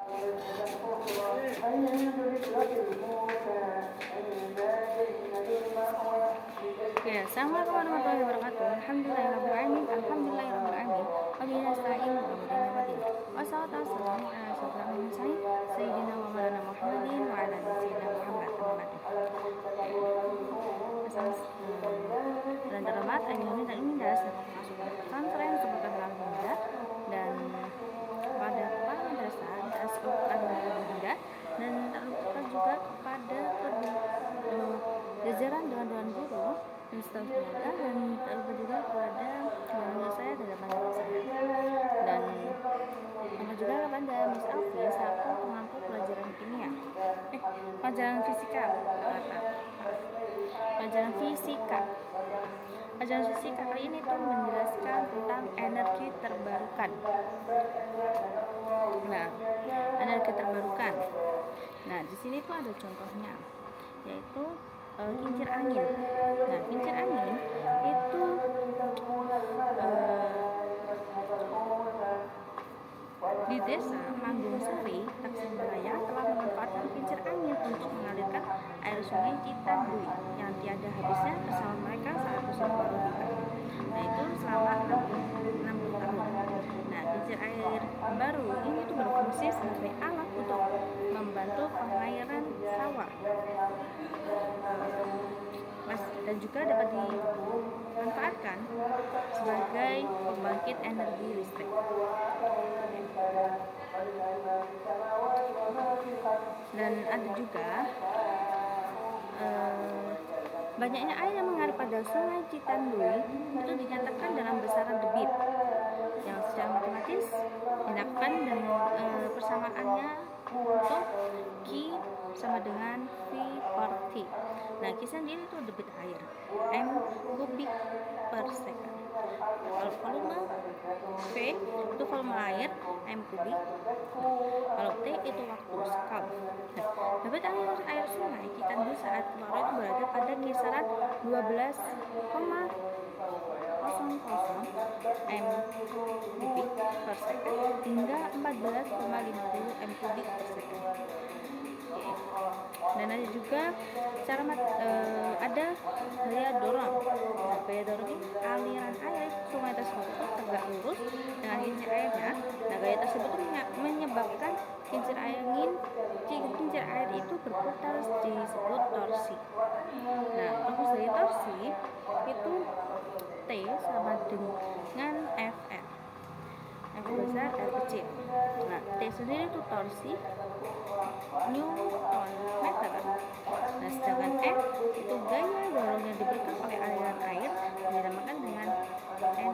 Ya, assalamualaikum warahmatullahi wabarakatuh. Alhamdulillahirrahmanirrahim. Alhamdulillahirrahmanirrahim. Wabillahi nasta'in. Wassalatu wassalamu ala asyrofil mursalin sayyidina wa maulana Muhammadin wa ala ali sayyidina Muhammad. Dan terhormat Ayuni dan Indah selaku pengasuh pesantren semoga telah muda dan pada kepala madrasah dan sekolah muda dan tak lupa juga kepada jajaran dewan guru dan staf penjaga dan tak lupa juga kepada keluarga saya dan teman-teman saya dan sama juga kepada Miss Alfi selaku pemangku pelajaran kimia pelajaran fisika pelajaran fisika kali ini tuh menjelaskan tentang energi terbarukan. Nah, energi terbarukan. Nah, di sini tuh ada contohnya, yaitu kincir angin. Nah, kincir angin itu di desa Manggungsari, Tasikmalaya telah memanfaatkan kincir angin untuk mengalirkan air sungai Citandui yang tiada habisnya bersama mereka saat musim kemarau tiba. Nah, itu selama 60 tahun. Nah, kincir air baru ini tuh berfungsi sebagai alat untuk membantu pengairan sawah. Dan juga dapat dimanfaatkan sebagai pembangkit energi listrik. Dan ada juga banyaknya air yang mengalir pada sungai Citandui itu dinyatakan dalam besaran debit yang secara matematis dinamakan dengan persamaannya untuk Q sama dengan V per T. Nah, Q sendiri itu debit air M kubik per second. Kalau volume V itu volume air M kubik. Kalau T itu waktu sekal. Nah, debit air sungai Citandui saat kemarau itu berada pada kisaran 12,00 M kubik per second hingga 14,50 M kubik per second. Dan ada juga cara ada gaya dorong. Nah, gaya dorong ini aliran air sungai tersebut tegak lurus dengan kincir airnya. Nah, gaya tersebut menyebabkan kincir air itu berputar disebut torsi. Nah, rumus dari torsi itu T sama dengan Fr. F besar, F kecil. Nah, T sendiri itu torsi Newton meter. Nah, sedangkan F itu gaya dorong yang diberikan oleh aliran air dinamakan dengan N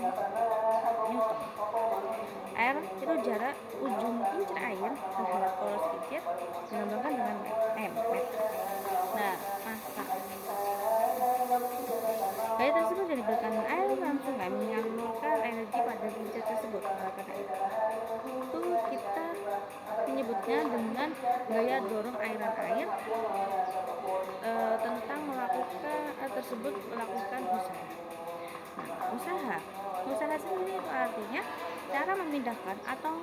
Newton. R itu jarak ujung kincir air terhadap poros kincir dinamakan dengan M meter. Nah, masa gaya tersebut yang diberikan air langsung menyalurkan energi pada kincir tersebut. Karena itu kita menyebutnya dengan gaya dorong aliran air tentang melakukan usaha. Nah, usaha sendiri itu artinya cara memindahkan atau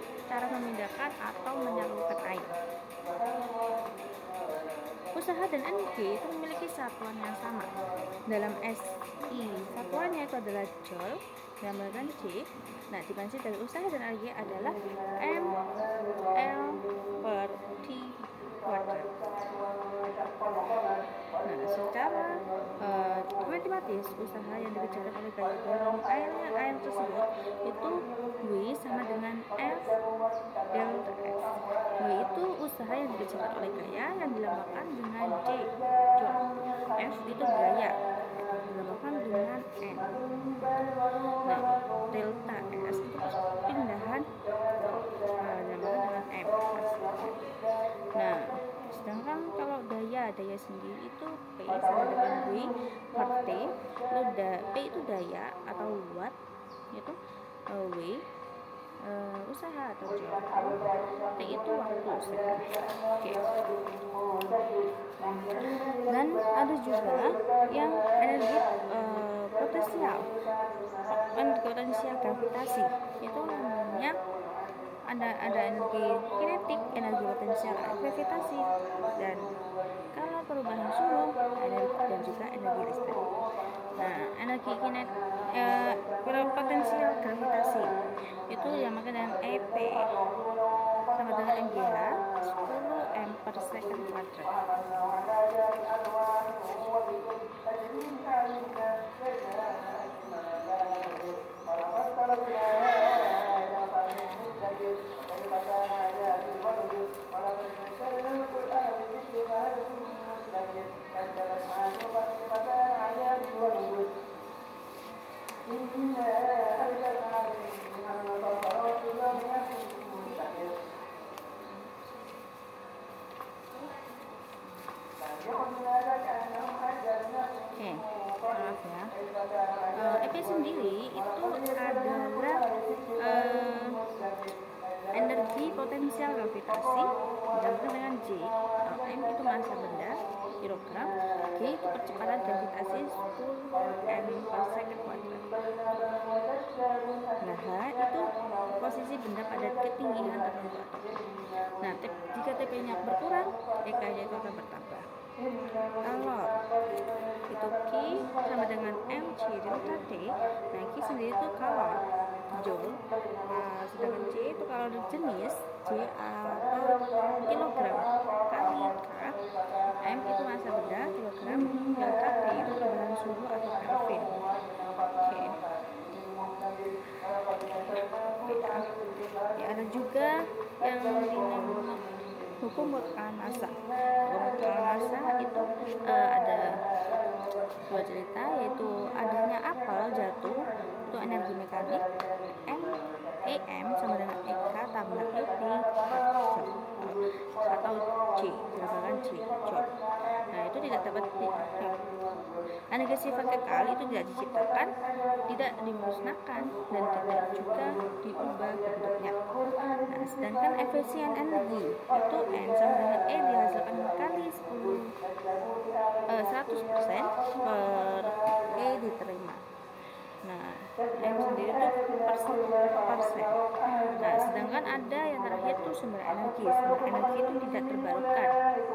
menyalurkan air. Usaha dan energi itu memiliki satuan yang sama. Dalam SI, satuannya itu adalah Joule dan dengan J. Nah, dimensi dari usaha dan energi adalah mL per T kuadrat. Nah, secara matematis usaha yang dikerjakan oleh gaya dorong air tersebut itu W sama dengan F delta S. W itu usaha yang dikerjakan oleh gaya yang dilambangkan dengan J Joule. F itu gaya dilambangkan dengan N. Nah, delta S itu pindahan dilambangkan dengan M. Nah, sedangkan kalau daya sendiri itu P sama dengan W per T. P itu daya atau watt, yaitu W usaha atau joule. T itu waktu second. Oke. Dan ada juga yang energi potensial gravitasi, itu namanya ada energi kinetik, energi potensial gravitasi, dan kalau perubahan suhu energi dan juga energi listrik. Nah, energi potensial gravitasi itu disamakan dengan EP sama dengan MGH 10 m per second kuadrat. Oke, maaf ya. EP sendiri itu adalah energi potensial gravitasi ditambahkan dengan J. M itu massa benda kilogram, G itu percepatan gravitasi 10 m per second kuadrat. Nah, H itu posisi benda pada ketinggian tertentu. Nah, jika TP-nya berkurang, EK-nya itu akan bertambah. Kalau itu Q sama dengan mc delta T. Nah, Q sendiri itu kalor joule, sedangkan C itu kalori jenis, J atau kilogram, kali K, M itu massa benda kilogram, delta T itu perubahan suhu atau Kelvin. Oke. Ya, ada juga yang dinamakan hukum mutlak massa. Hukum mutlak massa itu ada dua cerita, yaitu adanya apel jatuh itu energi mekanik, EM sama dengan EK tambah ET atau C, dilambangkan C, joule. Nah, itu tidak dapat energi sifat kekal itu tidak diciptakan, tidak dimusnahkan, dan tidak juga diubah bentuknya. Nah, sedangkan efisien energi itu N sama dengan E dihasilkan kali 100% per E diterima. Nah, M sendiri itu persen. Nah, sedangkan ada yang terakhir itu sumber energi. Sumber energi itu tidak terbarukan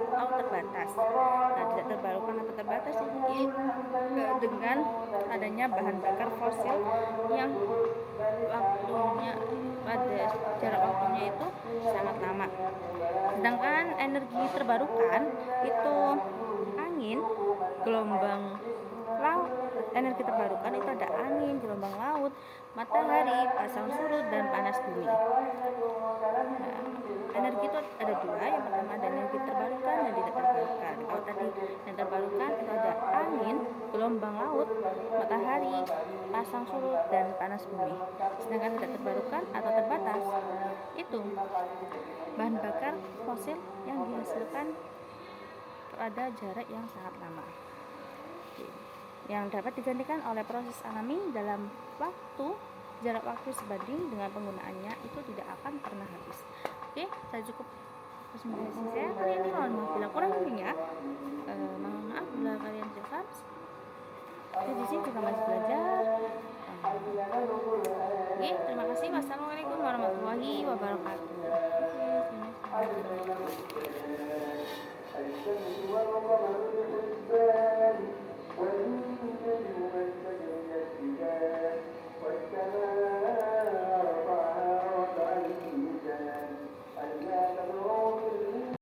atau terbatas. Nah, tidak terbarukan atau terbatas ini dengan adanya bahan bakar fosil yang waktunya pada jarak waktunya itu sangat lama. Sedangkan energi terbarukan itu angin, gelombang laut. Energi terbarukan itu ada angin, gelombang laut, matahari, pasang surut, dan panas bumi. Nah, energi itu ada dua, yang pertama ada energi terbarukan dan tidak terbarukan. Kalau tadi yang terbarukan itu ada angin, gelombang laut, matahari, pasang surut, dan panas bumi. Sedangkan tidak terbarukan atau terbatas itu bahan bakar fosil yang dihasilkan pada jarak yang sangat lama, yang dapat digantikan oleh proses alami dalam jarak waktu sebanding dengan penggunaannya itu tidak akan pernah habis. Oke, saya cukup presentasi saya kali ini. Mohon maaf bila kurang lebihnya. Mohon maaf bila kalian tidak paham. Saya di sini juga masih belajar. Oke, terima kasih. Wassalamualaikum warahmatullahi wabarakatuh.